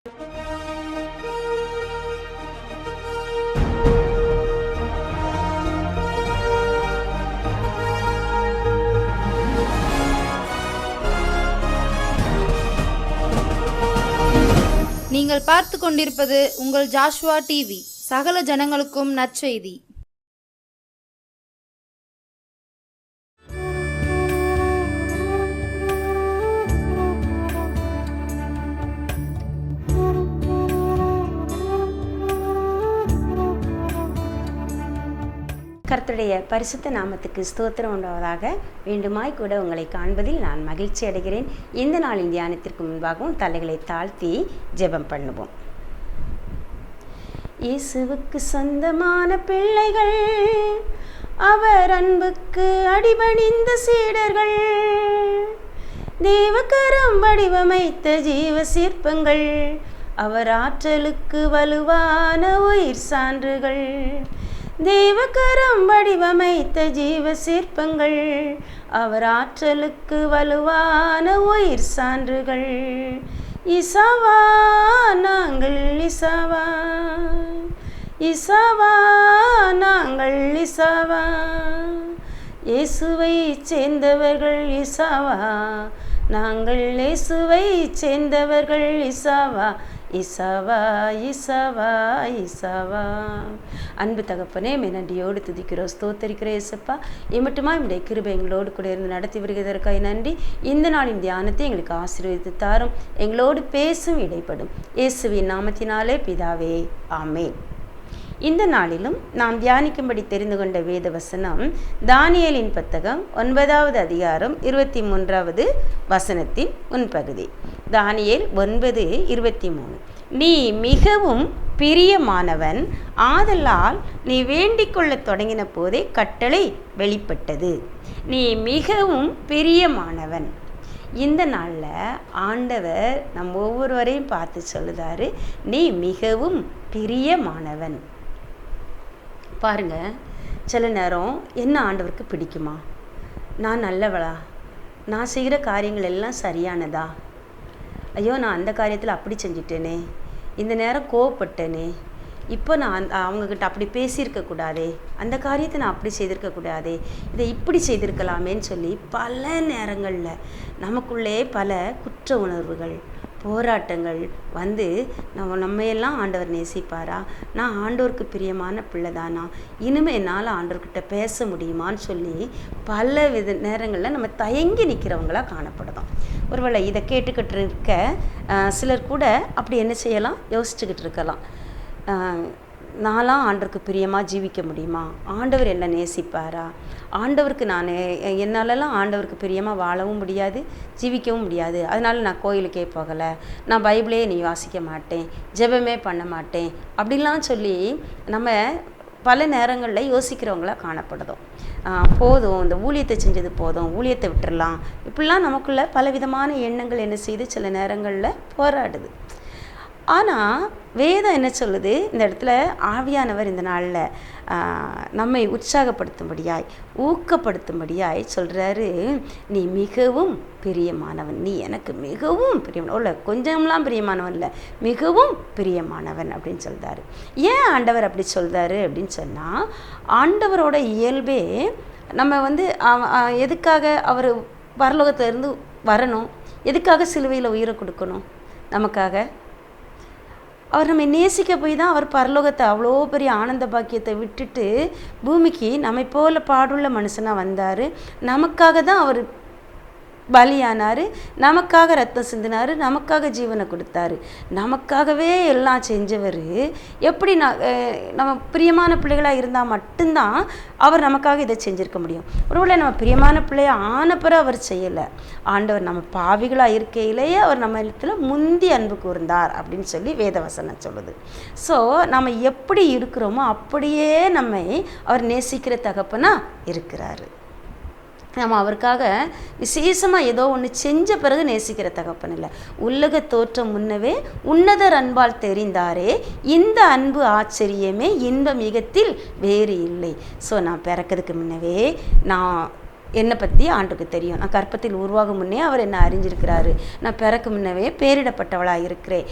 நீங்கள் பார்த்து கொண்டிருப்பது உங்கள் ஜாஷ்வா டிவி. சகல ஜனங்களுக்கும் நற்செய்தி. கர்த்தருடைய பரிசுத்த நாமத்துக்கு ஸ்தோத்திரம் உண்டாவதாக. வேண்டுமாய் கூட உங்களை காண்பதில் நான் மகிழ்ச்சி அடைகிறேன். இந்த நாளின் தியானத்திற்கு முன்பாகவும் தலைகளை தாழ்த்தி ஜெபம் பண்ணுவோம். இயேசுவுக்கு சொந்தமான பிள்ளைகள், அவர் அன்புக்கு அடிபணிந்த சீடர்கள், தேவகரம் வடிவமைத்த ஜீவ சிற்பங்கள், அவர் ஆற்றலுக்கு வலுவான உயிர் சான்றுகள். தேவகரம் வடிவமைத்த ஜீவ சிற்பங்கள், அவர் ஆற்றலுக்கு வலுவான உயிர் சான்றுகள். இசாவா நாங்கள் இசாவா, இசாவா நாங்கள் இசாவா, இயேசுவை சேர்ந்தவர்கள் இசாவா, நாங்கள் இயேசுவை சேர்ந்தவர்கள் இசாவா, இசாவா இசாவா இசாவா. அன்பு தகப்பனே, நன்றியோடு துதிக்கிறோம், ஸ்தோத்தரிக்கிறோம். இயேசப்பா, இம்மட்டுமா என்னுடைய கிருபை எங்களோடு கூட இருந்து நடத்தி வருகிறதற்காக நன்றி. இந்த நாளின் தியானத்தை எங்களுக்கு ஆசீர்வதித்து தாரும், எங்களோடு பேசும், இடைப்படும். இயேசுவின் நாமத்தினாலே பிதாவே, ஆமென். இந்த நாளிலும் நாம் தியானிக்கும்படி தெரிந்து கொண்ட வேத வசனம் தானியேலின் புத்தகம் 9வது அதிகாரம் 23வது வசனத்தின் முன்பகுதி. தானியேல் 9:23. நீ மிகவும் பிரியமானவன், ஆதலால் நீ வேண்டிக் கொள்ள தொடங்கின போதே கட்டளை வெளிப்பட்டது. நீ மிகவும் பிரியமானவன். இந்த நாளில் ஆண்டவர் நம் ஒவ்வொருவரையும் பார்த்து சொல்லுதாரு, நீ மிகவும் பிரியமானவன். பாருங்க, சில நேரம் என்ன ஆண்டவருக்கு பிடிக்குமா? நான் நல்லவளா? நான் செய்கிற காரியங்கள் எல்லாம் சரியானதா? ஐயோ, நான் அந்த காரியத்தில் அப்படி செஞ்சிட்டேனே, இந்த நேரம் கோவப்பட்டேனே, இப்போ நான் அவங்கக்கிட்ட அப்படி பேசியிருக்கக்கூடாதே, அந்த காரியத்தை நான் அப்படி செய்திருக்கக்கூடாதே, இதை இப்படி செய்திருக்கலாமேன்னு சொல்லி பல நேரங்களில் நமக்குள்ளே பல குற்ற உணர்வுகள், போராட்டங்கள் வந்து நம்மையெல்லாம் ஆண்டவர் நேசிப்பாரா? நான் ஆண்டவருக்கு பிரியமான பிள்ளை தானா? இனிமேல் என்னால் ஆண்டவர்கிட்ட பேச முடியுமான்னு சொல்லி பல நேரங்களில் நம்ம தயங்கி நிற்கிறவங்களாக காணப்படுதோம். ஒருவேளை இதை கேட்டுக்கிட்டு இருக்க சிலர் கூட அப்படி என்ன செய்யலாம், யோசிச்சுக்கிட்டு இருக்கலாம், நான்லாம் ஆண்டவருக்கு பிரியமாக ஜீவிக்க முடியுமா? ஆண்டவர் என்ன நேசிப்பாரா? ஆண்டவருக்கு என்னாலலாம் ஆண்டவருக்கு பிரியமாக வாழவும் முடியாது, ஜீவிக்கவும் முடியாது, அதனால் நான் கோயிலுக்கே போகலை, நான் பைபிளே நீ வாசிக்க மாட்டேன், ஜெபமே பண்ண மாட்டேன் அப்படிலாம் சொல்லி நம்ம பல நேரங்களில் யோசிக்கிறவங்களாக காணப்படுதோம். போதும், இந்த ஊழியத்தை செஞ்சது போதும், ஊழியத்தை விட்டுடலாம், இப்படிலாம் நமக்குள்ள பலவிதமான எண்ணங்கள் என்ன செய்து சில நேரங்களில் போராடுது. ஆனால் வேதம் என்ன சொல்லுது? இந்த இடத்துல ஆவியானவர் இந்த நாளில் நம்மை உற்சாகப்படுத்தும்படியாய், ஊக்கப்படுத்தும்படியாய் சொல்கிறாரு, நீ மிகவும் பிரியமானவன், நீ எனக்கு மிகவும் பிரியமானவன், இல்லை கொஞ்சம்லாம் பிரியமானவன் இல்லை, மிகவும் பிரியமானவன் அப்படின்னு சொல்கிறாரு. ஏன் ஆண்டவர் அப்படி சொல்கிறாரு அப்படின்னு சொன்னால், ஆண்டவரோட இயல்பே நம்ம எதுக்காக அவர் பரலோகத்திலிருந்து வரணும், எதுக்காக சிலுவையில் உயிரை கொடுக்கணும்? நமக்காக. அவர் நம்மை நேசிக்க போய் தான் அவர் பரலோகத்தை அவ்வளோ பெரிய ஆனந்த பாக்கியத்தை விட்டுட்டு பூமிக்கு நம்மை போல பாடுள்ள மனுஷனாக வந்தார். நமக்காக தான் அவர் பலியானார், நமக்காக ரத்தம் சிந்தினார், நமக்காக ஜீவனை கொடுத்தாரு, நமக்காகவே எல்லாம் செஞ்சவர். எப்படி நம்ம பிரியமான பிள்ளைகளாக இருந்தால் மட்டும்தான் அவர் நமக்காக இதை செஞ்சுருக்க முடியும். ஒருவேளை நம்ம பிரியமான பிள்ளையை ஆனப்பறம் அவர் செய்யலை, ஆண்டவர் நம்ம பாவிகளாக இருக்கையிலேயே அவர் நம்ம இடத்துல முந்தி அன்பு கூர்ந்தார் அப்படின்னு சொல்லி வேதவசனம் சொல்லுது. ஸோ நம்ம எப்படி இருக்கிறோமோ அப்படியே நம்மை அவர் நேசிக்கிற தகப்பனா இருக்கிறாரு. நம்ம அவருக்காக விசேஷமாக ஏதோ ஒன்று செஞ்ச பிறகு நேசிக்கிற தகப்பன் இல்லை. உலக தோற்றம் முன்னவே உன்னதர் அன்பால் தெரிந்தாரே, இந்த அன்பு ஆச்சரியமே, இன்ப மிகத்தில் வேறு இல்லை. ஸோ நான் பிறக்கிறதுக்கு முன்னவே நான் என்னை பற்றி ஆண்டுக்கு தெரியும். நான் கற்பத்தில் உருவாகும் முன்னே அவர் என்னை அறிஞ்சிருக்கிறாரு. நான் பிறக்கு முன்னவே பேரிடப்பட்டவளாக இருக்கிறேன்.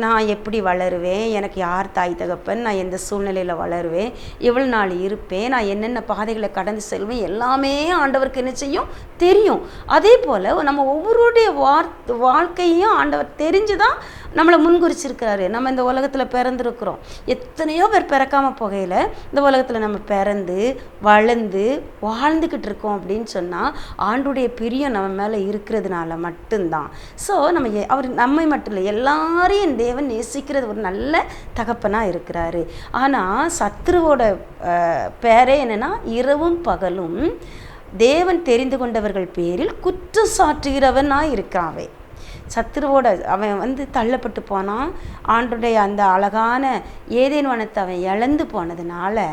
நான் எப்படி வளருவேன், எனக்கு யார் தாய் தகப்பன், நான் எந்த சூழ்நிலையில் வளருவேன், எவ்வளோ நாள் இருப்பேன், நான் என்னென்ன பாதைகளை கடந்து செல்வேன், எல்லாமே ஆண்டவருக்கு என்ன செய்யும் தெரியும். அதே போல் நம்ம ஒவ்வொருடைய வாழ்க்கையும் ஆண்டவர் தெரிஞ்சு தான் நம்மளை முன்குறிச்சிருக்கிறாரு. நம்ம இந்த உலகத்தில் பிறந்திருக்கிறோம். எத்தனையோ பேர் பிறக்காமல் போகையில் இந்த உலகத்தில் நம்ம பிறந்து வளர்ந்து வாழ்ந்துக்கிட்டு இருக்கோம் அப்படின்னு சொன்னால் ஆண்டுடைய பிரியம் நம்ம மேலே இருக்கிறதுனால மட்டும்தான். ஸோ அவர் நம்மை மட்டும் இல்லை, எல்லாரையும் தேவன் நேசிக்கிறது ஒரு நல்ல தகப்பனாக இருக்கிறாரு. ஆனால் சத்ருவோட பேரே என்னென்னா இரவும் பகலும் தேவன் தெரிந்து கொண்டவர்கள் பேரில் குற்றம் சாட்டுகிறவனாக இருக்காவே. சத்துருவோட அவன் தள்ளப்பட்டு போனான். ஆண்டுடைய அந்த அழகான ஏதேன் வனத்தை அவன் இழந்து போனதுனால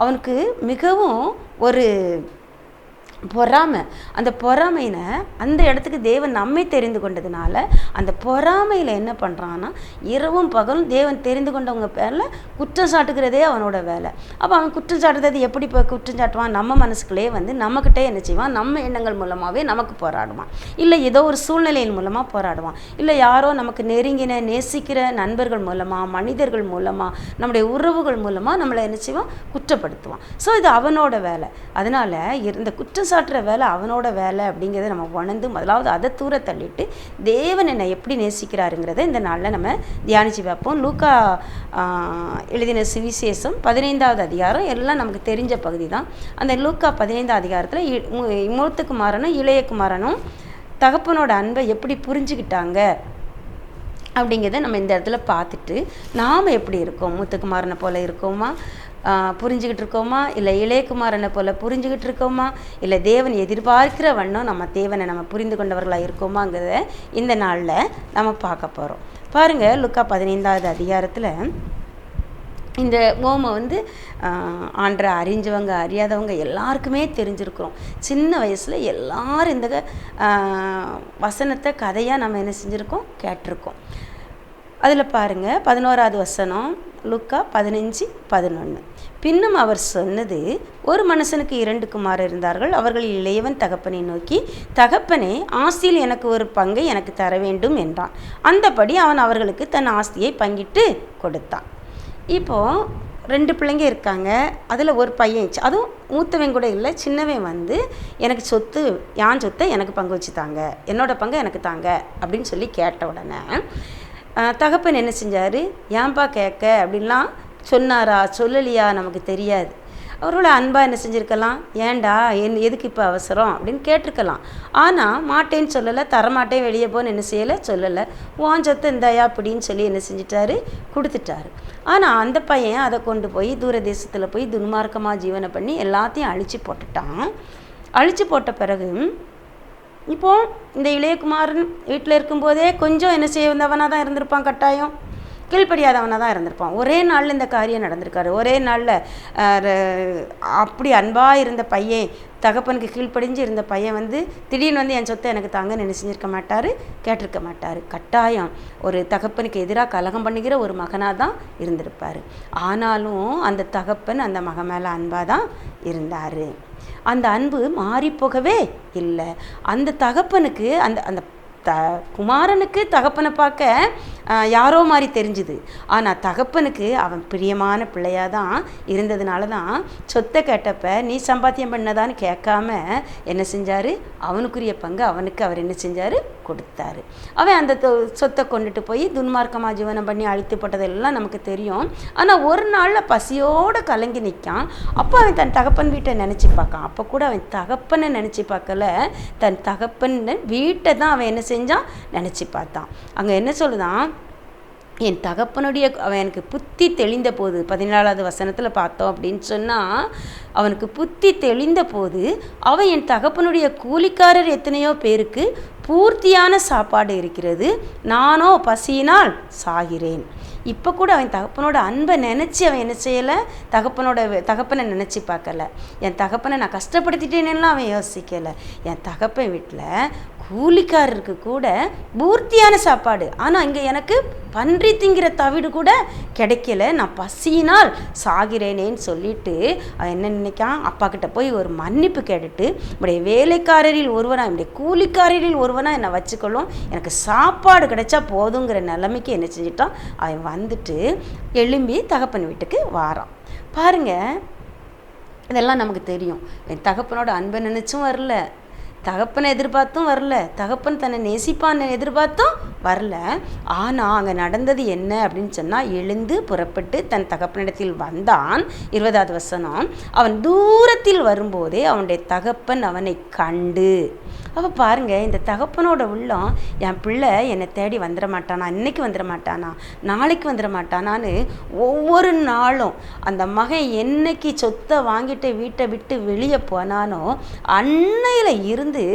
அவனுக்கு மிகவும் ஒரு பொறாமை. அந்த பொறாமையினை அந்த இடத்துக்கு தேவன் நம்மை தெரிந்து கொண்டதுனால அந்த பொறாமையில் என்ன பண்ணுறான்னா இரவும் பகலும் தேவன் தெரிந்து கொண்டவங்க பேரில் குற்றம் சாட்டுகிறதே அவனோட வேலை. அப்போ அவன் குற்றம் சாட்டுறது எப்படி இப்போ குற்றம் சாட்டுவான்? நம்ம மனசுக்குள்ளே நம்மக்கிட்டே என்ன செய்வான்? நம்ம எண்ணங்கள் மூலமாகவே நமக்கு போராடுவான். இல்லை ஏதோ ஒரு சூழ்நிலையின் மூலமாக போராடுவான். இல்லை யாரோ நமக்கு நெருங்கின நேசிக்கிற நண்பர்கள் மூலமாக, மனிதர்கள் மூலமாக, நம்முடைய உறவுகள் மூலமாக நம்மளை என்ன செய்வான்? குற்றப்படுத்துவான். ஸோ இது அவனோட வேலை. அதனால் இந்த குற்றம் சாட்டுற வேலை அவனோட வேலை அப்படிங்கிறத நம்ம உணர்ந்து முதலாவது அதை தூர தள்ளிட்டு தேவன் என்னை எப்படி நேசிக்கிறாருங்கிறத இந்த நாளில் நம்ம தியானித்து பார்ப்போம். லூக்கா எழுதின சுவிசேஷம் 15வது அதிகாரம் எல்லாம் நமக்கு தெரிஞ்ச பகுதி தான். அந்த லூக்கா 15வது அதிகாரத்தில் மூத்த குமாரனும் இளைய குமாரனும் தகப்பனோட அன்பை எப்படி புரிஞ்சுக்கிட்டாங்க அப்படிங்கிறத நம்ம இந்த இடத்துல பார்த்துட்டு நாம் எப்படி இருக்கோம்? மூத்தகுமாரனை போல் இருக்கோமா, புரிஞ்சுக்கிட்டு இருக்கோமா, இல்லை இளையகுமாரனை போல் புரிஞ்சுக்கிட்டு இருக்கோமா, இல்லை தேவன் எதிர்பார்க்கிற வண்ணம் நம்ம தேவனை நம்ம புரிந்து கொண்டவர்களாக இருக்கோமாங்கிறத இந்த நாளில் நம்ம பார்க்க போகிறோம். பாருங்கள், லூக்கா 15வது அதிகாரத்தில் இந்த ஓமை ஆண்டரை அறிஞ்சவங்க அறியாதவங்க எல்லாருக்குமே தெரிஞ்சிருக்கிறோம். சின்ன வயசில் எல்லாரும் இந்த வசனத்தை கதையாக நம்ம என்ன செஞ்சுருக்கோம்? கேட்டிருக்கோம். அதில் பாருங்கள் 11வது வசனம், லூக்கா 15:11. பின்னும் அவர் சொன்னது, ஒரு மனுஷனுக்கு 2 குமாரர் இருந்தார்கள். அவர்களில் இளையவன் தகப்பனை நோக்கி, தகப்பனே, ஆஸ்தியில் எனக்கு ஒரு பங்கை எனக்கு தர வேண்டும் என்றான். அந்தபடி அவன் அவர்களுக்கு தன் ஆஸ்தியை பங்கிட்டு கொடுத்தான். இப்போது 2 பிள்ளைங்க இருக்காங்க. அதில் ஒரு பையன், அதுவும் மூத்தவன் கூட இல்லை, சின்னவன் எனக்கு சொத்து, என் சொத்தை எனக்கு பங்கு வச்சு தாங்க, என்னோட பங்கை எனக்கு தாங்க அப்படின்னு சொல்லி கேட்ட உடனே தகப்பன் என்ன செஞ்சார்? ஏன்பா கேட்க அப்படின்லாம் சொன்னாரா சொல்லலையா நமக்கு தெரியாது. அவரோட அன்பாக என்ன செஞ்சுருக்கலாம்? ஏண்டா எதுக்கு இப்போ அவசரம் அப்படின்னு கேட்டிருக்கலாம். ஆனால் மாட்டேன்னு சொல்லலை, தரமாட்டேன் வெளியே போன்னு என்ன செய்யலை, சொல்லலை. உன் சொத்தை இந்தாயா அப்படின்னு சொல்லி என்ன செஞ்சிட்டாரு? கொடுத்துட்டாரு. ஆனால் அந்த பையன் அதை கொண்டு போய் தூர தேசத்தில் போய் துன்மார்க்கமாக ஜீவனை பண்ணி எல்லாத்தையும் அழித்து போட்டுட்டான். அழித்து போட்ட பிறகு இப்போது இந்த இளையகுமாரன் வீட்டில் இருக்கும்போதே கொஞ்சம் என்ன செய்ய வந்தவனாக தான் இருந்திருப்பான், கட்டாயம் கீழ்ப்படியாதவனாக தான் இருந்திருப்பான். ஒரே நாளில் இந்த காரியம் நடந்திருக்காரு. ஒரே நாளில் அப்படி அன்பாக இருந்த பையன், தகப்பனுக்கு கீழ்ப்படிஞ்சு இருந்த பையன் திடீர்னு என் சொத்தை எனக்கு தாங்கன்னு என்ன செஞ்சிருக்க மாட்டார், கேட்டிருக்க மாட்டார். கட்டாயம் ஒரு தகப்பனுக்கு எதிராக கலகம் பண்ணுகிற ஒரு மகனாக தான் இருந்திருப்பார். ஆனாலும் அந்த தகப்பன் அந்த மகன் மேலே அன்பாக தான் இருந்தார். அந்த அன்பு மாறிப்போகவே இல்லை. அந்த தகப்பனுக்கு அந்த குமாரனுக்கு தகப்பனை பார்க்க யாரோ மாதிரி தெரிஞ்சுது. ஆனால் தகப்பனுக்கு அவன் பிரியமான பிள்ளையாக தான் இருந்ததுனால தான் சொத்தை கேட்டப்ப நீ சம்பாத்தியம் பண்ணதான்னு கேட்காம என்ன செஞ்சார்? அவனுக்குரிய பங்கு அவனுக்கு அவர் என்ன செஞ்சார்? கொடுத்தாரு. அவன் அந்த சொத்தை கொண்டுட்டு போய் துன்மார்க்கமாக ஜீவனம் பண்ணி அழித்து போட்டதெல்லாம் நமக்கு தெரியும். ஆனால் ஒரு நாளில் பசியோடு கலங்கி நிற்கான். அப்போ அவன் தன் தகப்பன் வீட்டை நினச்சி பார்க்கான். அப்போ கூட அவன் தகப்பனை நினச்சி பார்க்கல, தன் தகப்பன் வீட்டை தான் அவன் என்ன செஞ்சான்? நினச்சி பார்த்தான். அங்கே என்ன சொல்லுதான்? என் தகப்பனுடைய அவன் எனக்கு புத்தி தெளிந்த போது, 14வது வசனத்தில் பார்த்தோம் அப்படின்னு சொன்னால், அவனுக்கு புத்தி தெளிந்த போது அவன் என் தகப்பனுடைய கூலிக்காரர் எத்தனையோ பேருக்கு பூர்த்தியான சாப்பாடு இருக்கிறது, நானோ பசியினால் சாகிறேன். இப்போ கூட அவன் தகப்பனோட அன்பை நினச்சி அவன் என்ன செய்யலை? தகப்பனை நினச்சி பார்க்கல. என் தகப்பனை நான் கஷ்டப்படுத்திட்டேன்னு அவன் யோசிக்கலை. என் தகப்பன் வீட்டில் கூலிக்காரருக்கு கூட பூர்த்தியான சாப்பாடு. ஆனால் இங்கே எனக்கு பன்றி திங்கிற தவிடு கூட கிடைக்கல, நான் பசியினால் சாகிறேனேன்னு சொல்லிட்டு அவன் என்ன நினைக்கான், அப்பா கிட்ட போய் ஒரு மன்னிப்பு கேட்டுட்டு, என்னுடைய வேலைக்காரரில் ஒருவனா, என்னுடைய கூலிக்காரரில் ஒருவனா என்னை வச்சுக்கொள்ளும், எனக்கு சாப்பாடு கிடைச்சா போதுங்கிற நிலைமைக்கு என்ன செஞ்சிட்டான். அவன் வந்துட்டு எழும்பி தகப்பன் வீட்டுக்கு வாரான். பாருங்க, இதெல்லாம் நமக்கு தெரியும். என் தகப்பனோட அன்பை நினச்சும் வரல, தகப்பனை எதிர்பார்த்தும் வரல, தகப்பன் தன்னை நேசிப்பான்னு எதிர்பார்த்தும் வரல. ஆனால் அங்கே நடந்தது என்ன அப்படின்னு சொன்னால், எழுந்து புறப்பட்டு தன் தகப்பனிடத்தில் வந்தான். 20வது வசனம், அவன் தூரத்தில் வரும்போதே அவனுடைய தகப்பன் அவனை கண்டு. அப்போ பாருங்கள், இந்த தகப்பனோட உள்ளம், என் பிள்ளை என்னை தேடி வந்துட மாட்டானா, இன்னைக்கு வந்துட மாட்டானா, நாளைக்கு வந்துட மாட்டானான்னு ஒவ்வொரு நாளும் அந்த மகன் என்னைக்கு சொத்தை வாங்கிட்டு வீட்டை விட்டு வெளியே போனானோ அன்னையில் இருந்து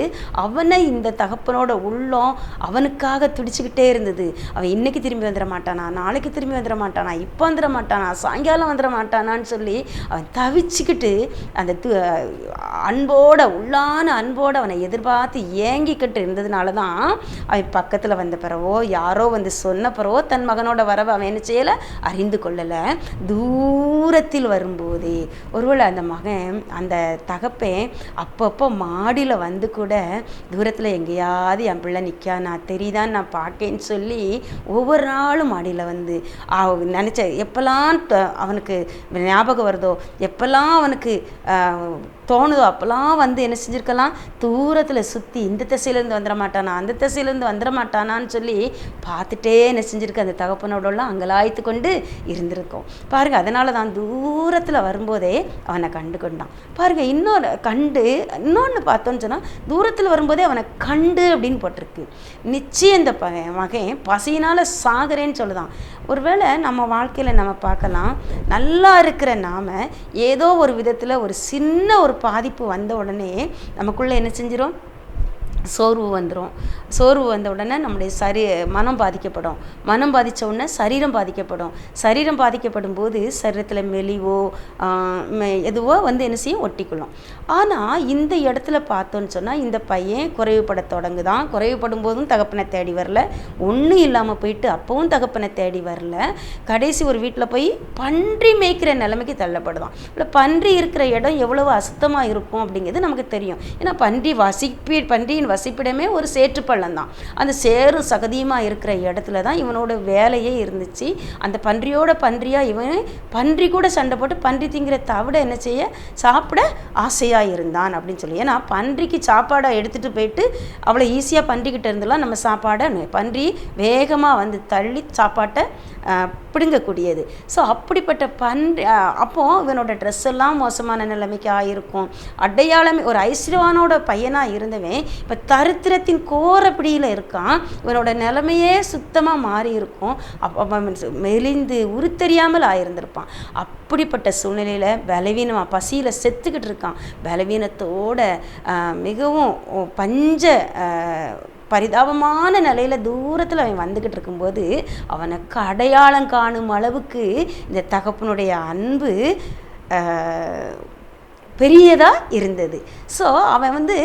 அவனை இந்த தகப்பனோட உள்ளம் அவனுக்காக துடிச்சுக்கிட்டே இருந்தது. அவன் இன்னைக்கு திரும்பி வந்துட மாட்டானா, நாளைக்கு திரும்பி வந்துட மாட்டானா, இப்போ வந்துட மாட்டானா, சாயங்காலம் வந்துட மாட்டானான்னு சொல்லி அவன் தவிச்சுக்கிட்டு அந்த அன்போட, உள்ளான அன்போடு அவனை எதிர்பார்த்து ஏங்கிக்கிட்டு இருந்ததுனால தான் அவன் பக்கத்தில் வந்த பிறவோ யாரோ வந்து சொன்ன பிறவோ தன் மகனோட வரவை அவன் என்ன செய்யலை, அறிந்து கொள்ளலை. தூரத்தில் வரும்போதே, ஒருவேளை அந்த மகன், அந்த தகப்பன் அப்பப்போ மாடியில் வந்து கூட தூரத்தில் எங்கேயாவது என் பிள்ளை நிற்கா, நான் தெரியுதான், நான் பார்க்கேன்னு சொல்லி ஒவ்வொரு நாளும் மாடியில் வந்து நினச்ச எப்போல்லாம் அவனுக்கு ஞாபகம் வருதோ, எப்போல்லாம் அவனுக்கு தோணுதோ அப்போல்லாம் வந்து என்ன செஞ்சுருக்கலாம், தூரத்தில் சுற்றி இந்த திசையிலேருந்து வந்துட மாட்டானா, அந்த திசையிலேருந்து வந்துட மாட்டானான்னு சொல்லி பார்த்துட்டே என்ன செஞ்சுருக்கு, அந்த தகப்பனோடலாம் அங்கலாய்த்து கொண்டு இருந்திருக்கோம். பாருங்கள், அதனால தான் தூரத்தில் வரும்போதே அவனை கண்டு கொண்டான். பாருங்கள், இன்னொன்று பார்த்தோன்னு சொன்னால், தூரத்தில் வரும்போதே அவனை கண்டு அப்படின்னு போட்டிருக்கு. நிச்சயம் இந்த மகன் பசியினால் சாகிறேன்னு சொல்லுதான். ஒருவேளை நம்ம வாழ்க்கையில் நம்ம பார்க்கலாம், நல்லா இருக்கிற நாம் ஏதோ ஒரு விதத்தில் ஒரு சின்ன ஒரு பாதிப்பு வந்த உடனே நமக்குள்ளே என்ன செஞ்சிடும், சோர்வு வந்துடும். சோர்வு வந்த உடனே நம்முடைய மனம் பாதிக்கப்படும். மனம் பாதித்த உடனே சரீரம் பாதிக்கப்படும். சரீரம் பாதிக்கப்படும் போது சரீரத்தில் மெலிவோ எதுவோ வந்து என்ன செய்யும், ஒட்டிக்கொள்ளும். ஆனால் இந்த இடத்துல பார்த்தோன்னு சொன்னால், இந்த பையன் குறைவுபட தொடங்குதான். குறைவுபடும் போதும் தகப்பனை தேடி வரல, ஒன்றும் இல்லாமல் போயிட்டு அப்பவும் தகப்பனை தேடி வரல. கடைசி ஒரு வீட்டில் போய் பன்றி மேய்க்கிற நிலைமைக்கு தள்ளப்படுதான். இல்லை, பன்றி இருக்கிற இடம் எவ்வளவு அசுத்தமாக இருக்கும் அப்படிங்கிறது நமக்கு தெரியும். ஏன்னா பன்றியின் வசிப்பிடமே ஒரு சேற்று பள்ளம் தான். அந்த சேறு சகதியமாக இருக்கிற இடத்துல தான் இவனோட வேலையே இருந்துச்சு. அந்த பன்றியாக இவன் பன்றி கூட சண்டை போட்டு பன்றி திங்கிற தவிட என்ன செய்ய, சாப்பிட ஆசையாக இருந்தான் அப்படின்னு சொல்லி. ஏன்னா பன்றிக்கு சாப்பாடை எடுத்துகிட்டு போயிட்டு அவ்வளோ ஈஸியாக பன்றிக்கிட்ட இருந்தெல்லாம் நம்ம சாப்பாடை, பன்றி வேகமாக வந்து தள்ளி சாப்பாட்டை பிடுங்கக்கூடியது. ஸோ அப்படிப்பட்ட அப்போது இவனோட ட்ரெஸ் எல்லாம் மோசமான நிலைமைக்கு ஆகிருக்கும். அடையாளமே ஒரு ஐஸ்வர்யவானோட பையனாக இருந்தவன் இப்போ தரித்திரத்தின் கோரப்பிடியில் இருக்கான். இவனோட நிலைமையே சுத்தமாக மாறி இருக்கும். மெலிந்து உருத்தெரியாமல் ஆயிருந்திருப்பான். அப்படிப்பட்ட சூழ்நிலையில் பலவீனமாக பசியில் செத்துக்கிட்டு இருக்கான். பலவீனத்தோட மிகவும் பஞ்ச பரிதாபமான நிலையில் தூரத்தில் அவன் வந்துக்கிட்டு இருக்கும்போது அவனுக்கு அடையாளம் காணும் அளவுக்கு இந்த தகப்பனுடைய அன்பு பெரியதாக இருந்தது. ஸோ அவன் வந்து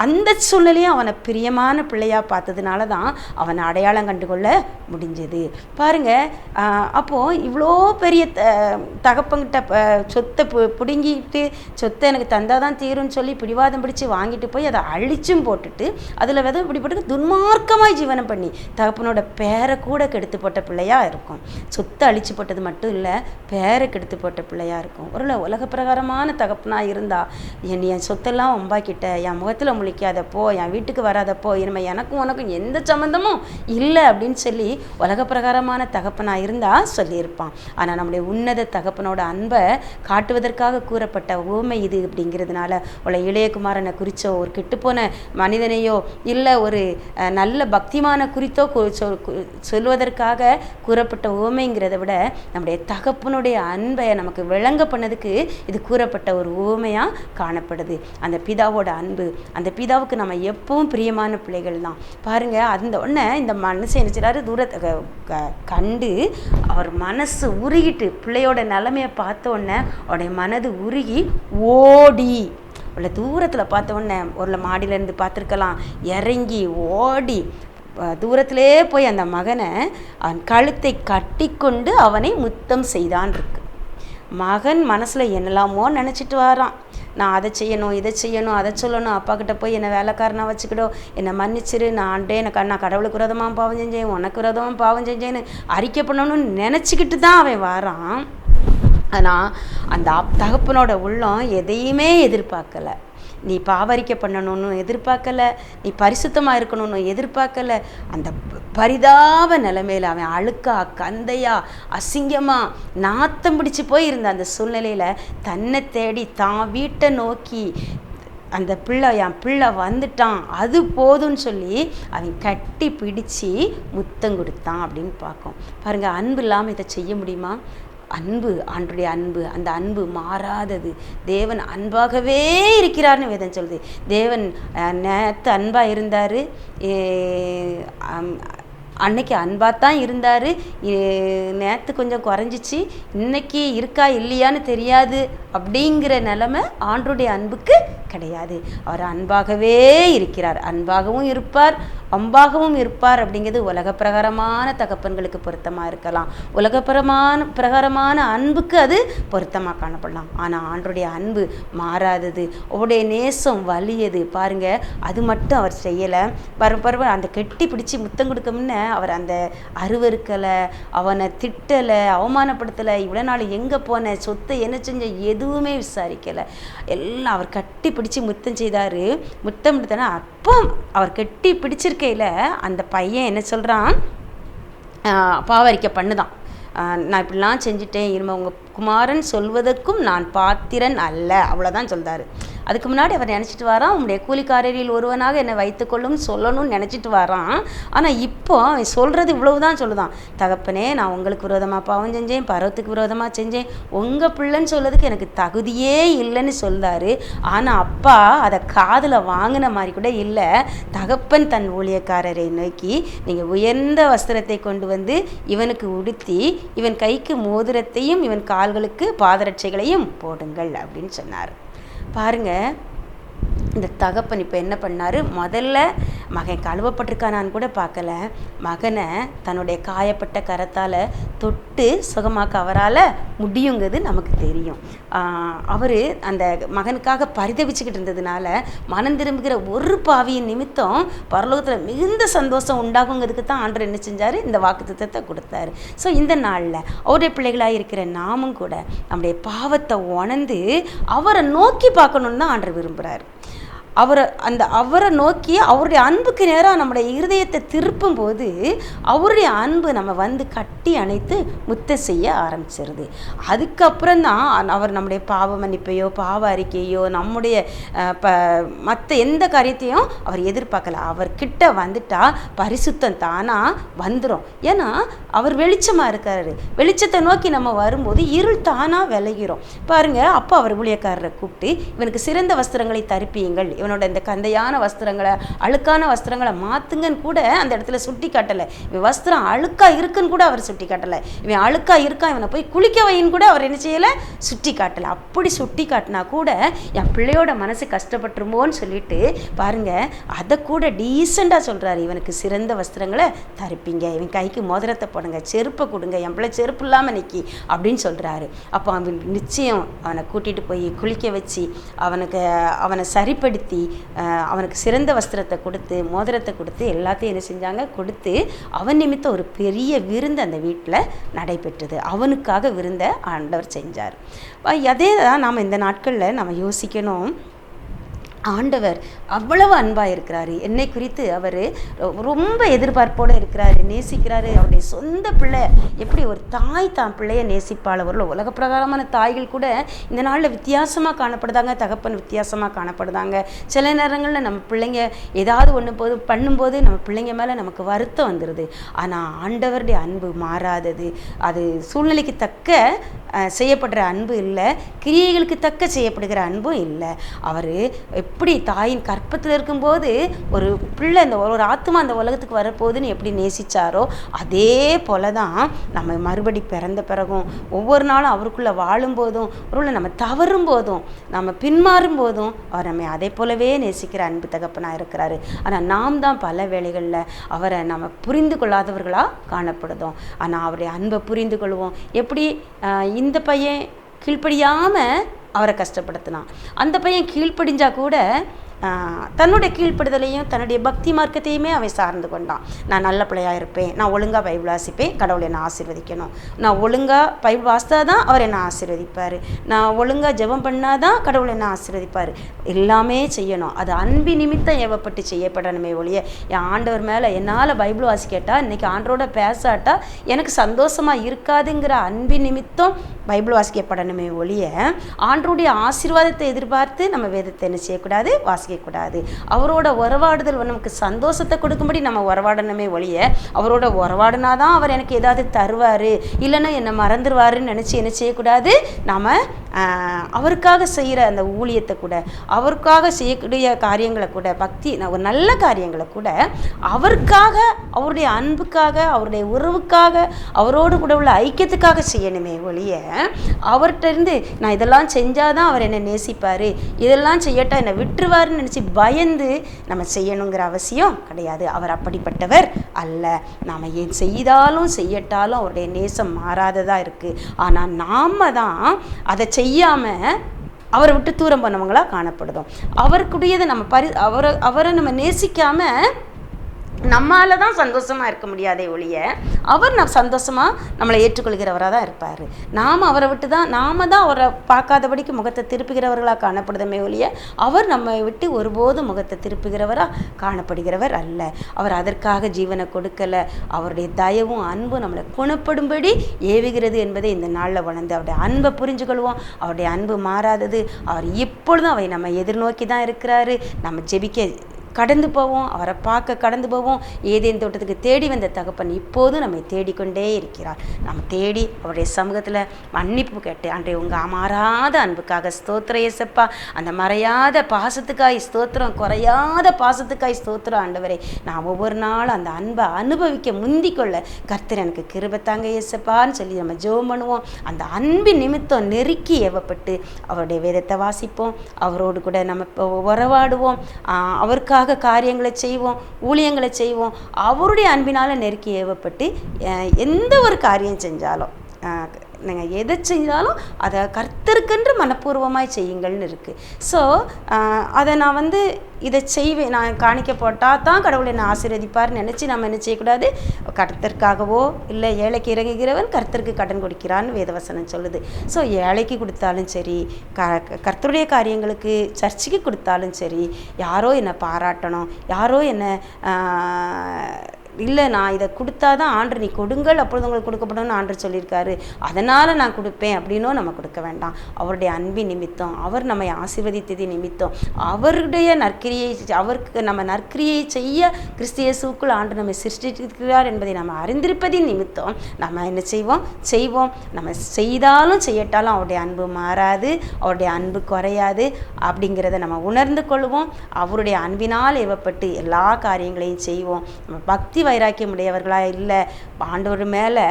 அந்த சூழ்நிலையும் அவனை பிரியமான பிள்ளையாக பார்த்ததுனால தான் அவனை அடையாளம் கண்டுகொள்ள முடிஞ்சது. பாருங்கள், அப்போது இவ்வளோ பெரிய தகப்பங்கிட்ட சொத்தை பிடுங்கிட்டு, சொத்தை எனக்கு தந்தால் தான் தீரும்னு சொல்லி பிடிவாதம் பிடிச்சி வாங்கிட்டு போய் அதை அழிச்சும் போட்டுட்டு அதில் இப்படிப்பட்டு துன்மார்க்கமாக ஜீவனம் பண்ணி தகப்பனோட பேரை கூட கெடுத்து போட்ட பிள்ளையாக இருக்கும். சொத்தை அழிச்சு போட்டது மட்டும் இல்லை, பேரை கெடுத்து போட்ட பிள்ளையாக இருக்கும். ஒரு உலக பிரகாரமான தகப்பனாக என் சொத்தெல்லாம் ஒம்பாக்கிட்ட, என் முகத்தில் முழிக்காதப்போ, என் வீட்டுக்கு வராதப்போ, இனிமேல் எனக்கும் உனக்கும் எந்த சம்மந்தமும் இல்லை அப்படின்னு சொல்லி உலக பிரகாரமான தகப்பனாக இருந்தால் சொல்லியிருப்பான். ஆனால் நம்முடைய உன்னத தகப்பனோட அன்பை காட்டுவதற்காக கூறப்பட்ட ஊமை இது அப்படிங்கிறதுனால இளையகுமாரனை குறித்தோ, ஒரு கெட்டுப்போன மனிதனையோ, இல்லை ஒரு நல்ல பக்திமான குறித்தோ சொல்வதற்காக கூறப்பட்ட ஊமைங்கிறத விட நம்முடைய தகப்பனுடைய அன்பை நமக்கு விளங்க பண்ணதுக்கு இது கூறப்பட்ட ஒரு ஊமையாக காணப்படுது. அந்த பிதாவோட அன்பு, அந்த பிதாவுக்கு நம்ம எப்பவும் பிரியமான பிள்ளைகள் தான். பாருங்கள், அந்த உடனே இந்த மனுஷன் என்ன செய்றாரு, தூரத்தை கண்டு அவர் மனசு உருகிட்டு, பிள்ளையோட நிலைமையை பார்த்த உடனே அவருடைய மனது உருகி அவளை தூரத்தில் பார்த்த உடனே ஒரு மாடியிலேருந்து பார்த்துருக்கலாம், இறங்கி ஓடி தூரத்திலே போய் அந்த மகனை அவன் கழுத்தை கட்டி கொண்டு அவனை முத்தம் செய்தான் இருக்கு. மகன் மனசில் என்னெல்லாமோ நினச்சிட்டு வரான். நான் அதை செய்யணும், இதை செய்யணும், அதை சொல்லணும், அப்பா கிட்ட போய் என்னை வேலைக்காரனாக வச்சுக்கிடோ, என்னை மன்னிச்சிரு, நான் கடவுளுக்கு விரோதமாக பாவம் செஞ்சேன், உனக்கு விரோதமாக பாவம் செஞ்சேன்னு அறிக்கை பண்ணணும்னு நினச்சிக்கிட்டு தான் அவன் வரான். ஆனால் அந்த தகப்பனோட உள்ளம் எதையுமே எதிர்பார்க்கலை. நீ பாவரிக்கை பண்ணணும்னு எதிர்பார்க்கலை, நீ பரிசுத்தமாக இருக்கணும்னு எதிர்பார்க்கலை. அந்த பரிதாப நிலைமையில் அவன் அழுக்கா, கந்தையா, அசிங்கமாக, நாத்தம் பிடிச்சி போயிருந்த அந்த சூழ்நிலையில் தன்னை தேடி தான் வீட்டை நோக்கி அந்த என் பிள்ளை வந்துட்டான், அது போதும்னு சொல்லி அவன் கட்டி பிடிச்சி முத்தம் கொடுத்தான் அப்படின்னு பார்க்கும். பாருங்கள், அன்பு இல்லாமல் இதை செய்ய முடியுமா? அன்பு, ஆண்டருடைய அன்பு, அந்த அன்பு மாறாதது. தேவன் அன்பாகவே இருக்கிறார்னு வேதம் சொல்லுது. தேவன் நேற்று அன்பாக இருந்தார், அன்னைக்கு அன்பாக தான் இருந்தார், நேற்று கொஞ்சம் குறைஞ்சிச்சு, இன்னைக்கு இருக்கா இல்லையான்னு தெரியாது அப்படிங்கிற நிலைமை ஆண்டருடைய அன்புக்கு கிடையாது. அவர் அன்பாகவே இருக்கிறார், அன்பாகவும் இருப்பார், அன்பாகவும் இருப்பார். அப்படிங்கிறது உலக பிரகாரமான தகப்பன்களுக்கு பொருத்தமாக இருக்கலாம், பிரகாரமான அன்புக்கு அது பொருத்தமாக காணப்படலாம். ஆனால் ஆண்டருடைய அன்பு மாறாதது, அவருடைய நேசம் வலியது. பாருங்க, அது மட்டும் அவர் செய்யலை. பரபரப்பு அந்த கெட்டி பிடிச்சி முத்தம் கொடுக்க முன்ன அவர் அந்த அருவருக்கலை, அவனை திட்டலை, அவமானப்படுத்தலை, இவ்வளோ நாள் எங்கே போன, சொத்தை என்ன செஞ்ச, எதுவுமே விசாரிக்கலை. எல்லாம் அவர் கட்டி பிடிச்சி முத்தம் செய்தார். முத்தம் எடுத்தனா அப்போ அவர் கெட்டி பிடிச்சிருக்கையில் அந்த பையன் என்ன சொல்கிறான், பாவரிக்கை பண்ணுதான், நான் இப்படிலாம் செஞ்சுட்டேன், இனிமே உங்கள் குமாரன் சொல்வதற்கும் நான் பாத்திரன் அல்ல, அவ்வளோதான் சொல்கிறாரு. அதுக்கு முன்னாடி அவர் நினச்சிட்டு வரான், உங்களுடைய கூலிக்காரரில் ஒருவனாக என்னை வைத்துக்கொள்ளும் சொல்லணும்னு நினச்சிட்டு வரான். ஆனால் இப்போ அவன் சொல்கிறது இவ்வளவுதான் சொல்லுதான், தகப்பனே நான் உங்களுக்கு விரோதமாக பாவம் செஞ்சேன், பருவத்துக்கு விரோதமாக செஞ்சேன், உங்கள் பிள்ளைன்னு சொல்லதுக்கு எனக்கு தகுதியே இல்லைன்னு சொல்கிறாரு. ஆனால் அப்பா அதை காதில் வாங்கின மாதிரி கூட இல்லை. தகப்பன் தன் ஊழியக்காரரை நோக்கி, நீங்கள் உயர்ந்த வஸ்திரத்தை கொண்டு வந்து இவனுக்கு உடுத்தி இவன் கைக்கு மோதிரத்தையும் இவன் கால்களுக்கு பாதரட்சைகளையும் போடுங்கள் அப்படின்னு சொன்னார். பாருங்க, இந்த தகப்பன் இப்போ என்ன பண்ணார், முதல்ல மகன் கழுவப்பட்டிருக்கானான்னு கூட பார்க்கல, மகனை தன்னுடைய காயப்பட்ட கரத்தால் தொட்டு சுகமாக்க அவரால் முடியுங்கிறது நமக்கு தெரியும். அவர் அந்த மகனுக்காக பரிதவிச்சுக்கிட்டு இருந்ததுனால மனம் திரும்புகிற ஒரு பாவியின் நிமித்தம் பரலோகத்தில் மிகுந்த சந்தோஷம் உண்டாகுங்கிறதுக்கு தான் ஆண்டவர் என்ன செஞ்சார், இந்த வாக்குத்தத்தத்தை கொடுத்தாரு. ஸோ இந்த நாளில் அவருடைய பிள்ளைகளாக இருக்கிற நாமும் கூட நம்முடைய பாவத்தை உணர்ந்து அவரை நோக்கி பார்க்கணுன்னு தான் ஆண்டவர் விரும்புகிறார். அவரை நோக்கி அவருடைய அன்புக்கு நேராக நம்முடைய இருதயத்தை திருப்பும் போது அவருடைய அன்பு நம்ம வந்து கட்டி அணைத்து முத்த செய்ய ஆரம்பிச்சிருது. அதுக்கப்புறம் தான் அவர் நம்முடைய பாவ மன்னிப்பையோ பாவ அறிக்கையோ நம்முடைய மற்ற எந்த காரியத்தையும் அவர் எதிர்பார்க்கல. அவர்கிட்ட வந்துட்டா பரிசுத்தம் தானாக வந்துடும். ஏன்னா அவர் வெளிச்சமாக இருக்காரு. வெளிச்சத்தை நோக்கி நம்ம வரும்போது இருள் தானாக விலகிறோம். பாருங்கள், அப்போ அவர் ஊழியக்காரரை கூப்பிட்டு இவனுக்கு சிறந்த வஸ்திரங்களை தரிப்பியுங்கள், இவனோட இந்த கந்தையான வஸ்திரங்களை அழுக்கான வஸ்திரங்களை மாற்றுங்கன்னு கூட அந்த இடத்துல சுட்டி காட்டலை. இவன் வஸ்திரம் அழுக்கா இருக்குன்னு கூட அவர் சுட்டி காட்டலை. இவன் அழுக்கா இருக்கான், இவனை போய் குளிக்க வைன்னு கூட அவர் என்ன செய்யலை, சுட்டி காட்டலை. அப்படி சுட்டி காட்டினா கூட என் பிள்ளையோட மனசு கஷ்டப்பட்டுருமோன்னு சொல்லிட்டு பாருங்க, அதை கூட டீசெண்டாக சொல்கிறாரு. இவனுக்கு சிறந்த வஸ்திரங்களை தரிப்பீங்க, இவன் கைக்கு மோதிரத்தை போடுங்க, செருப்பை கொடுங்க, என் பிள்ளை செருப்பு இல்லாமல் நிற்கி அப்படின்னு சொல்கிறாரு. அப்போ அவன் நிச்சயம் அவனை கூட்டிகிட்டு போய் குளிக்க வச்சு அவனை சரிப்படுத்தி அவனுக்கு சிறந்த வஸ்திரத்தை கொடுத்து மோதிரத்தை கொடுத்து எல்லாத்தையும் என்ன செஞ்சாங்க, கொடுத்து அவன் நிமித்தம் ஒரு பெரிய விருந்து அந்த வீட்டில் நடைபெற்றது. அவனுக்காக விருந்த ஆண்டவர் செஞ்சார். அதே தான் நாம் இந்த நாட்களில் நம்ம யோசிக்கணும். ஆண்டவர் அவ்வளவு அன்பாக இருக்கிறாரு. என்னை குறித்து அவர் ரொம்ப எதிர்பார்ப்போடு இருக்கிறாரு, நேசிக்கிறாரு. அவருடைய சொந்த பிள்ளை எப்படி ஒரு தாய் தான் பிள்ளையை நேசிப்பாள். அவர்கள் உலக பிரகாரமான தாய்கள் கூட இந்த நாளில் வித்தியாசமாக காணப்படுதாங்க, தகப்பன் வித்தியாசமாக காணப்படுதாங்க. சில நேரங்களில் நம்ம பிள்ளைங்க ஏதாவது ஒன்று பண்ணும்போது நம்ம பிள்ளைங்க மேலே நமக்கு வருத்தம் வந்துடுது. ஆனால் ஆண்டவருடைய அன்பு மாறாதது. அது சூழ்நிலைக்கு தக்க செய்யப்படுற அன்பு இல்லை, கிரியைகளுக்கு தக்க செய்யப்படுகிற அன்பும் இல்லை. அவர் எப்படி தாயின் கற்பத்தில் இருக்கும்போது ஒரு பிள்ளை ஒரு ஆத்மா அந்த உலகத்துக்கு வரப்போகுதுன்னு எப்படி நேசித்தாரோ அதே போல தான் நம்ம மறுபடி பிறந்த பிறகும் ஒவ்வொரு நாளும் அவருக்குள்ளே வாழும்போதும் ஒருவேளை நம்ம தவறும் போதும் நம்ம பின்மாறும் போதும் அவர் நம்ம அதே போலவே நேசிக்கிற அன்பு தகப்பனாக இருக்கிறாரு. ஆனால் நாம் தான் பல வேளைகளில் அவரை நம்ம புரிந்து கொள்ளாதவர்களாக காணப்படுதோம். ஆனால் அவருடைய அன்பை புரிந்து கொள்வோம். எப்படி இந்த பையன் கீழ்ப்படியாமல் அவரை கஷ்டப்படுத்தினான், அந்த பையன் கீழ்ப்படிஞ்சா கூட தன்னுடைய கீழ்ப்படுதலையும் தன்னுடைய பக்தி மார்க்கத்தையுமே அவன் சார்ந்து கொண்டான். நான் நல்ல பிள்ளையாக இருப்பேன், நான் ஒழுங்காக பைபிள் வாசிப்பேன், கடவுளை என்னை ஆசீர்வதிக்கணும், நான் ஒழுங்காக பைபிள் வாசித்தா தான் அவர் என்னை ஆசீர்வதிப்பார், நான் ஒழுங்காக ஜெபம் பண்ணால் தான் கடவுளை என்னை ஆசீர்வதிப்பார், எல்லாமே செய்யணும். அது அன்பு நிமித்தம் ஏவப்பட்டு செய்யப்படணுமே ஒழிய என் ஆண்டவர் மேலே என்னால் பைபிள் வாசிக்கட்டா இன்றைக்கி ஆண்டரோட பேசாட்டா எனக்கு சந்தோஷமாக இருக்காதுங்கிற அன்பு நிமித்தம் பைபிள் வாசிக்கப்படணுமே ஒழிய ஆண்டருடைய ஆசீர்வாதத்தை எதிர்பார்த்து நம்ம வேதத்தை என்ன செய்யக்கூடாது, வாசிக்கக்கூடாது. அவரோட உறவாடுதல் நமக்கு சந்தோஷத்தை கொடுக்கும்படி நம்ம உறவாடணுமே ஒழிய அவரோட உறவாடினா தான் அவர் எனக்கு ஏதாவது தருவார் இல்லைன்னா என்னை மறந்துடுவாருன்னு நினச்சி என்ன செய்யக்கூடாது. நாம் அவருக்காக செய்கிற அந்த ஊழியத்தை கூட அவருக்காக செய்யக்கூடிய காரியங்களை கூட பக்தி ஒரு நல்ல காரியங்களை கூட அவருக்காக அவருடைய அன்புக்காக அவருடைய உறவுக்காக அவரோடு கூட உள்ள ஐக்கியத்துக்காக செய்யணுமே ஒழிய அவர்கிட்ட இருந்து நான் இதெல்லாம் செஞ்சாதான் அவர் என்னை நேசிப்பார், இதெல்லாம் செய்யட்டா என்னை விட்டுருவாருன்னு நினச்சி பயந்து நம்ம செய்யணுங்கிற அவசியம் கிடையாது. அவர் அப்படிப்பட்டவர் அல்ல. நாம் ஏன் செய்தாலும் செய்யட்டாலும் அவருடைய நேசம் மாறாததாக இருக்குது. ஆனால் நாம் தான் அதை செய்யாமல் அவரை விட்டு தூரம் பண்ணவங்களாக காணப்படுதோம். அவருக்குடையதை நம்ம அவரை நம்ம நேசிக்காமல் நம்மளால தான் சந்தோஷமாக இருக்க முடியாதே ஒழிய அவர் சந்தோஷமாக நம்மளை ஏற்றுக்கொள்கிறவராக தான் இருப்பார். நாம் அவரை விட்டு தான் நாம் தான் அவரை பார்க்காதபடிக்கு முகத்தை திருப்புகிறவர்களாக காணப்படுதமே ஒழிய அவர் நம்மை விட்டு ஒருபோதும் முகத்தை திருப்புகிறவராக காணப்படுகிறவர் அல்ல. அவர் அதற்காக ஜீவனை கொடுக்கலை. அவருடைய தயவும் அன்பும் நம்மளை குணப்படும்படி ஏவுகிறது என்பதை இந்த நாளில் வளர்ந்து அவருடைய அன்பை புரிஞ்சு கொள்வோம். அவருடைய அன்பு மாறாதது. அவர் எப்பொழுதும் அவை நம்ம எதிர்நோக்கி தான் இருக்கிறாரு. நம்ம ஜெபிக்க கடந்து போவோம், அவரை பார்க்க கடந்து போவோம். ஏதேன் தோட்டத்துக்கு தேடி வந்த தகப்பன் இப்போதும் நம்மை தேடிக்கொண்டே இருக்கிறார். நம்ம தேடி அவருடைய சமூகத்தில் மன்னிப்பு கேட்டு அன்றைய உங்கள் மாறாத அன்புக்காக ஸ்தோத்திரம் இயேசப்பா, அந்த மறையாத பாசத்துக்காய் ஸ்தோத்திரம், குறையாத பாசத்துக்காய் ஸ்தோத்திரம் ஆண்டவரே. நான் ஒவ்வொரு நாளும் அந்த அன்பை அனுபவிக்க முந்திக்கொள்ள கர்த்தர் எனக்கு கிருபை தாங்க இயேசப்பான்னு சொல்லி நம்ம ஜெபம் பண்ணுவோம். அந்த அன்பின் நிமித்தம் நெருக்கி ஏவப்பட்டு அவருடைய வேதத்தை வாசிப்போம், அவரோடு கூட நம்ம உறவாடுவோம், அவருக்காக காரியங்களை செய்வோம், ஊழியங்களை செய்வோம். அவருடைய அன்பினால் நெருக்கி ஏவப்பட்டு எந்த ஒரு காரியம் செஞ்சாலும் நீங்கள் எதை செஞ்சாலும் அதை கர்த்தருக்கென்று மனப்பூர்வமாய் செய்யுங்கள்னு இருக்குது. ஸோ அதை நான் இதை செய்வேன், நான் காணிக்க போட்டால் தான் கடவுளை என்னை ஆசீர்வதிப்பார்னு நினச்சி நம்ம என்ன செய்யக்கூடாது. கர்த்தருக்காகவோ இல்லை ஏழைக்கு இறங்குகிறவன் கர்த்தருக்கு கடன் கொடுக்கிறான்னு வேதவசனம் சொல்லுது. ஸோ ஏழைக்கு கொடுத்தாலும் சரி, கர்த்தருடைய காரியங்களுக்கு சர்ச்சுக்கு கொடுத்தாலும் சரி, யாரோ என்னை பாராட்டணும், யாரோ என்னை இல்லை நான் இதை கொடுத்தா தான் ஆண்டு நீ கொடுங்கள் அப்பொழுது உங்களுக்கு கொடுக்கப்படணும்னு ஆண்டு சொல்லியிருக்காரு, அதனால் நான் கொடுப்பேன் அப்படின்னும் நம்ம கொடுக்க வேண்டாம். அவருடைய அன்பின் நிமித்தம், அவர் நம்மை ஆசீர்வதித்தது நிமித்தம், அவருடைய அவருக்கு நம்ம நற்கிரியை செய்ய கிறிஸ்து இயேசுவுக்குள் ஆண்டு நம்மை சிருஷ்டித்திருக்கிறார் என்பதை நம்ம அறிந்திருப்பதின் நிமித்தம் நம்ம என்ன செய்வோம். நம்ம செய்தாலும் செய்யட்டாலும் அவருடைய அன்பு மாறாது, அவருடைய அன்பு குறையாது அப்படிங்கிறத நம்ம உணர்ந்து கொள்வோம். அவருடைய அன்பினால் ஏவப்பட்டு எல்லா காரியங்களையும் செய்வோம். நம்ம பக்தி வைராக்கியம் உடையவர்களாக இல்லை, ஆண்டவர் மேலே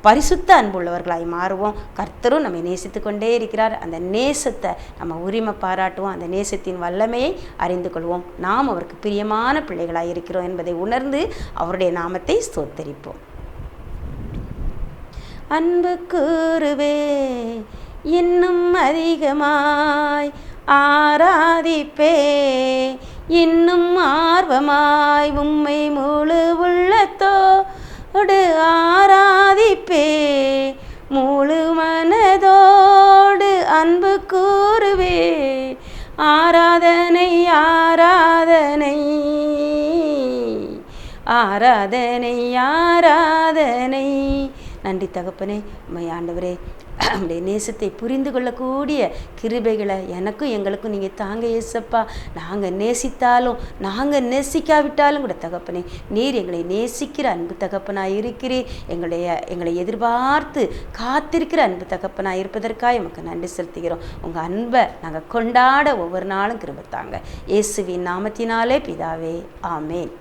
பரிசுத்த அன்புள்ளவர்களாய் மாறுவோம். கர்த்தரும் நம்மை நேசித்து கொண்டே இருக்கிறார். அந்த நேசத்தை நம்ம உரிமை பாராட்டுவோம். அந்த நேசத்தின் வல்லமையை அறிந்து கொள்வோம். நாம் அவருக்கு பிரியமான பிள்ளைகளாக இருக்கிறோம் என்பதை உணர்ந்து அவருடைய நாமத்தை ஸ்தோத்தரிப்போம். அன்பு கூறுவே இன்னும் அதிகமாய் ஆராதிப்பே, இன்னும் ஆர்வமாய் உம்மை முழு உள்ளத்தோடு ஆராதிப்பே, முழு மனதோடு அன்பு கூறுவே, ஆராதனை ஆராதனை ஆராதனை ஆராதனை. நன்றி தகப்பனே, உம்மை ஆண்டவரே உடைய நேசத்தை புரிந்து கொள்ளக்கூடிய கிருபைகளை எனக்கும் எங்களுக்கும் நீங்கள் தாங்க ஏசப்பா. நாங்கள் நேசித்தாலும் நாங்கள் நேசிக்காவிட்டாலும் கூட தகப்பனே, நீர் எங்களை நேசிக்கிற அன்பு தகப்பனாக இருக்கிறீர். எங்களை எதிர்பார்த்து காத்திருக்கிற அன்பு தகப்பனாக இருப்பதற்காக எமக்கு நன்றி செலுத்துகிறோம். உங்கள் அன்பை நாங்கள் கொண்டாட ஒவ்வொரு நாளும் கிருபை தாங்க. இயேசுவின் நாமத்தினாலே பிதாவே, ஆமேன்.